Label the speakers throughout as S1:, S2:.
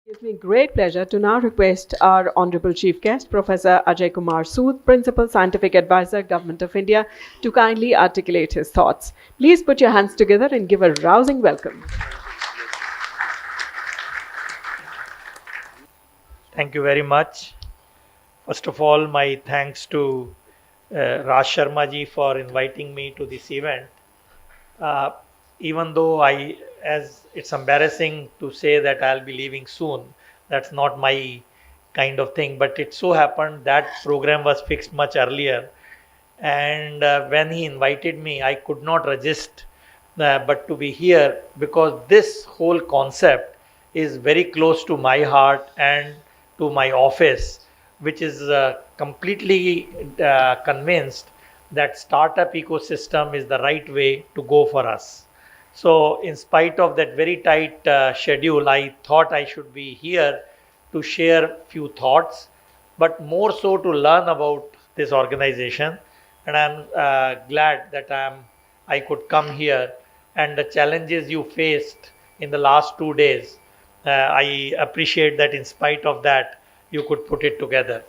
S1: It gives me great pleasure to now request our Honorable Chief Guest, Professor Ajay Kumar Sood, Principal Scientific Advisor, Government of India, to kindly articulate his thoughts. Please put your hands together and give a rousing welcome.
S2: Thank you very much. First of all, my thanks to Raj Sharma ji for inviting me to this event. Uh, Even though as it's embarrassing to say that I'll be leaving soon, that's not my kind of thing. But it so happened that program was fixed much earlier, and when he invited me, I could not resist but to be here because this whole concept is very close to my heart and to my office, which is completely convinced that startup ecosystem is the right way to go for us. So, in spite of that very tight schedule, I thought I should be here to share few thoughts, but more so to learn about this organization. And I'm glad that I could come here. And the challenges you faced in the last 2 days, I appreciate that in spite of that, you could put it together.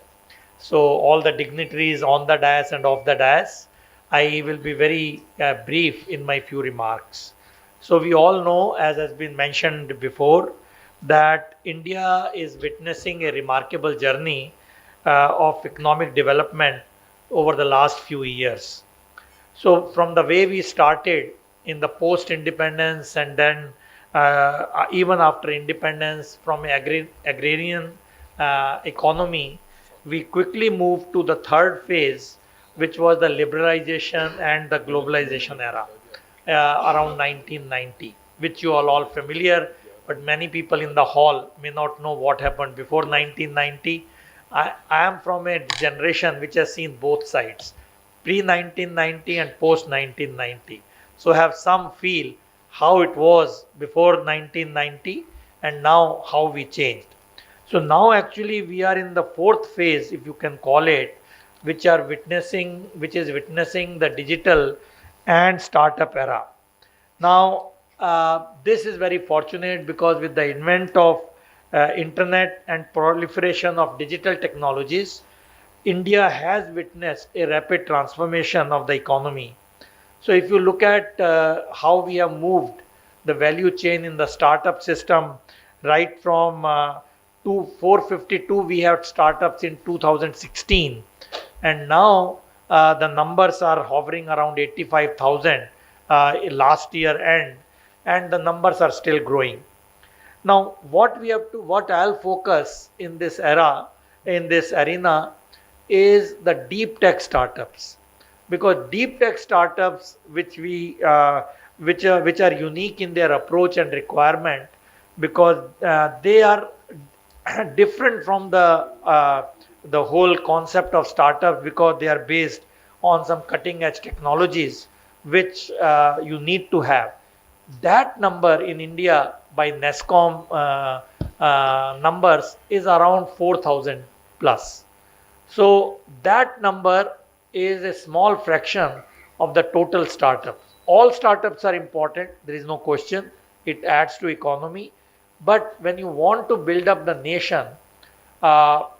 S2: So, all the dignitaries on the dais and off the dais, I will be very brief in my few remarks. So, we all know, as has been mentioned before, that India is witnessing a remarkable journey of economic development over the last few years. So, from the way we started in the post independence and then even after independence from agrarian economy, we quickly moved to the third phase, which was the liberalization and the globalization era around 1990, which you are all familiar, but many people in the hall may not know what happened before 1990. I am from a generation which has seen both sides, pre 1990 and post 1990. So have some feel how it was before 1990 and now how we changed. So now actually we are in the fourth phase, if you can call it, which is witnessing the digital and startup era. Now, this is very fortunate because with the invent of internet and proliferation of digital technologies, India has witnessed a rapid transformation of the economy. So, if you look at how we have moved the value chain in the startup system, right from to 452, we had startups in 2016, and now the numbers are hovering around 85,000 last year end, and the numbers are still growing. Now, what I'll focus in this era, in this arena, is the deep tech startups, because deep tech startups, which are unique in their approach and requirement, because they are different from the whole concept of startup, because they are based on some cutting edge technologies which you need to have. That number in India by NESCOM numbers is around 4,000 plus. So that number is a small fraction of the total startups. All startups are important, there is no question. It adds to economy. But when you want to build up the nation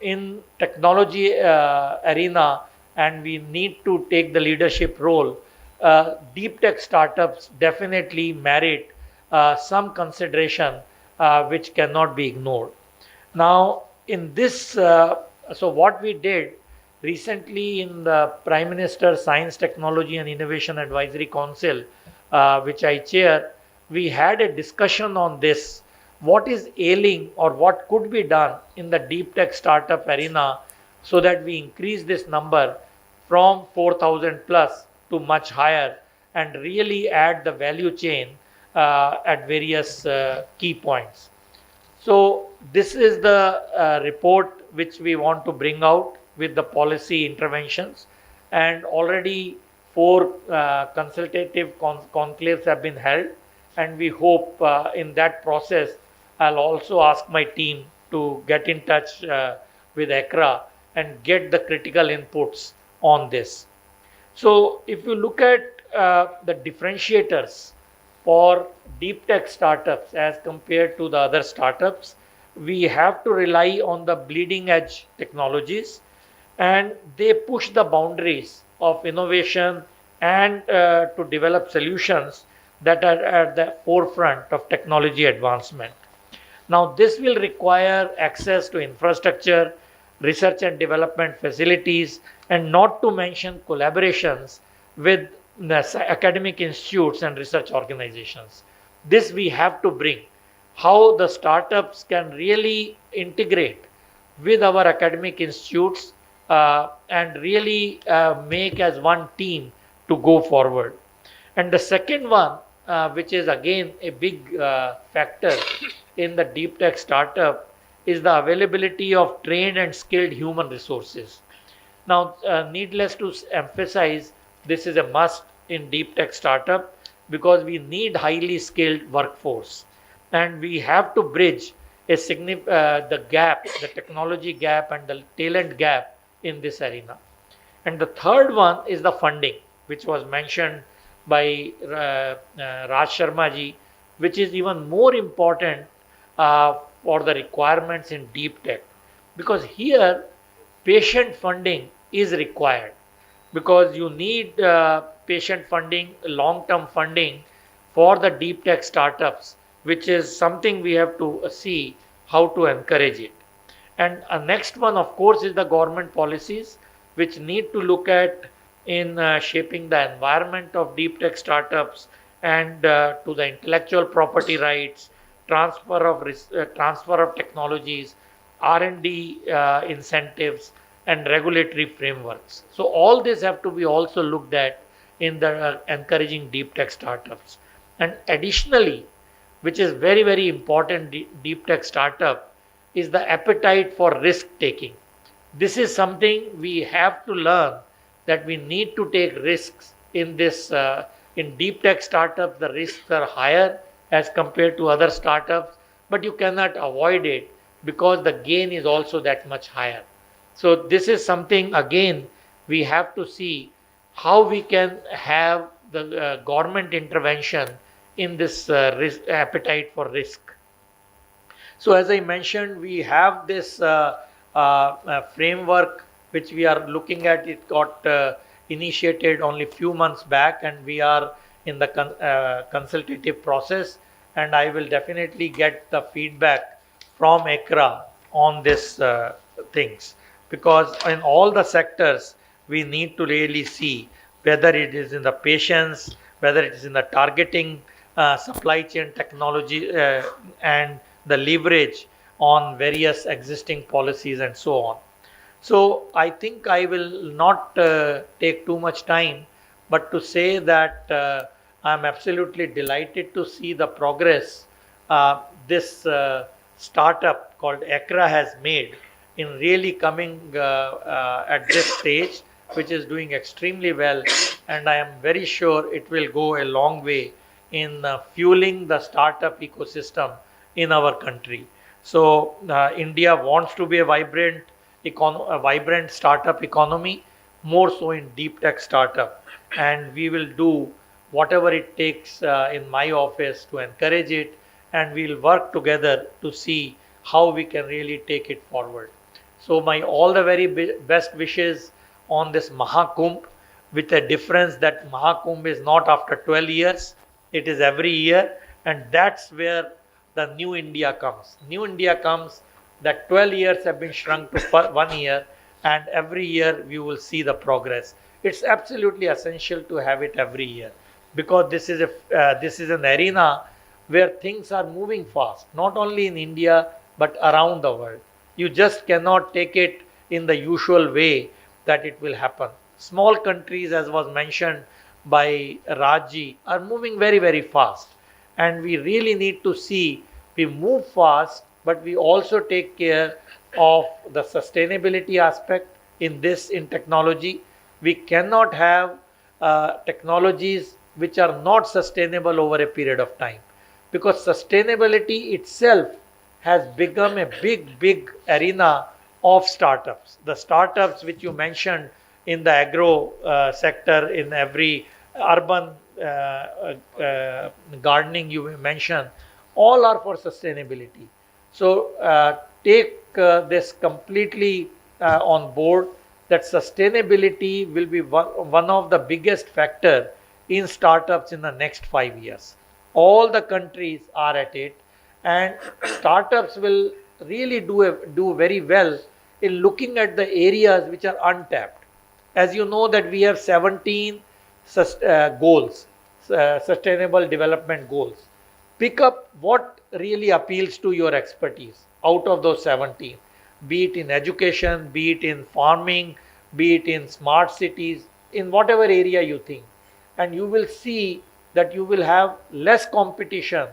S2: in technology arena, and we need to take the leadership role, deep tech startups definitely merit some consideration which cannot be ignored. Now, in this, so what we did recently in the Prime Minister Science, Technology and Innovation Advisory Council, which I chair, we had a discussion on this. What is ailing or what could be done in the deep tech startup arena so that we increase this number from 4,000 plus to much higher and really add the value chain at various key points. So this is the report which we want to bring out with the policy interventions, and already 4 consultative conclaves have been held, and we hope in that process I'll also ask my team to get in touch with AICRA and get the critical inputs on this. So if you look at the differentiators for deep tech startups as compared to the other startups, we have to rely on the bleeding edge technologies, and they push the boundaries of innovation and to develop solutions that are at the forefront of technology advancement. Now, this will require access to infrastructure, research and development facilities, and not to mention collaborations with the academic institutes and research organizations. This we have to bring. How the startups can really integrate with our academic institutes and really make as one team to go forward. And the second one, which is again a big factor in the deep tech startup, is the availability of trained and skilled human resources. Now, needless to emphasize, this is a must in deep tech startup because we need highly skilled workforce, and we have to bridge the gap, the technology gap, and the talent gap in this arena. And the third one is the funding, which was mentioned by Raj Sharma ji, which is even more important for the requirements in deep tech, because here patient funding is required, because you need patient funding, long-term funding for the deep tech startups, which is something we have to see how to encourage it. And next one, of course, is the government policies, which need to look at in shaping the environment of deep tech startups and to the intellectual property rights, transfer of technologies, R&D incentives, and regulatory frameworks. So all this have to be also looked at in the encouraging deep tech startups. And additionally, which is very, very important, deep tech startup is the appetite for risk taking. This is something we have to learn, that we need to take risks in this. In deep tech startups, the risks are higher as compared to other startups, but you cannot avoid it because the gain is also that much higher. So this is something, again, we have to see how we can have the government intervention in this appetite for risk. So as I mentioned, we have this framework which we are looking at. It got initiated only few months back, and we are in the consultative process, and I will definitely get the feedback from AICRA on this things, because in all the sectors we need to really see whether it is in the patients, whether it is in the targeting, supply chain technology, and the leverage on various existing policies and so on. So I think I will not take too much time, but to say that I'm absolutely delighted to see the progress this startup called AICRA has made in really coming at this stage, which is doing extremely well, and I am very sure it will go a long way in fueling the startup ecosystem in our country. So India wants to be a vibrant startup economy, more so in deep tech startup, and we will do whatever it takes in my office to encourage it, and we'll work together to see how we can really take it forward. So my all the very best wishes on this Mahakumbh, with a difference that Mahakumbh is not after 12 years, it is every year, and that's where the new India comes. New India comes that 12 years have been shrunk to 1 year, and every year we will see the progress. It's absolutely essential to have it every year, because this is an arena where things are moving fast, not only in India but around the world. You just cannot take it in the usual way that it will happen. Small countries, as was mentioned by Raji, are moving very, very fast, and we really need to see we move fast, but we also take care of the sustainability aspect in technology. We cannot have technologies which are not sustainable over a period of time, because sustainability itself has become a big arena of startups. The startups which you mentioned in the agro sector, in every urban gardening you mentioned, all are for sustainability. So take this completely on board, that sustainability will be one of the biggest factor in startups in the next 5 years. All the countries are at it, and startups will really do very well in looking at the areas which are untapped. As you know that we have 17 goals, sustainable development goals. Pick up what really appeals to your expertise out of those 17, be it in education, be it in farming, be it in smart cities, in whatever area you think. And you will see that you will have less competition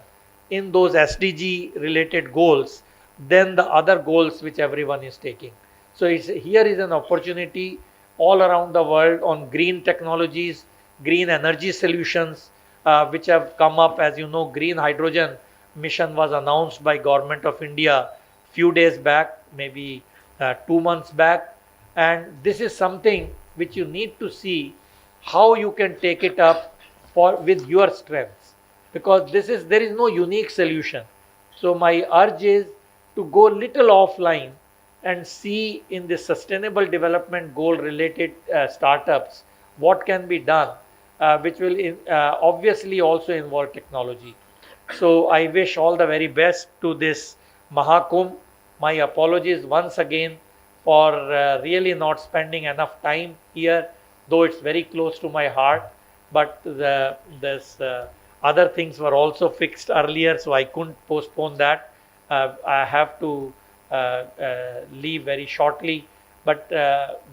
S2: in those SDG related goals than the other goals which everyone is taking. So here is an opportunity all around the world on green technologies, green energy solutions, which have come up. As you know, green hydrogen mission was announced by Government of India few days back, maybe 2 months back, and this is something which you need to see how you can take it up for with your strengths, because there is no unique solution. So my urge is to go little offline and see in the sustainable development goal related startups what can be done, which will obviously also involve technology. So I wish all the very best to this Mahakumbh. My apologies once again for really not spending enough time here, though it's very close to my heart. But this other things were also fixed earlier, so I couldn't postpone that. I have to leave very shortly. But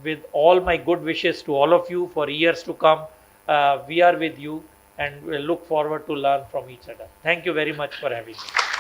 S2: with all my good wishes to all of you for years to come, we are with you and we'll look forward to learn from each other. Thank you very much for having me.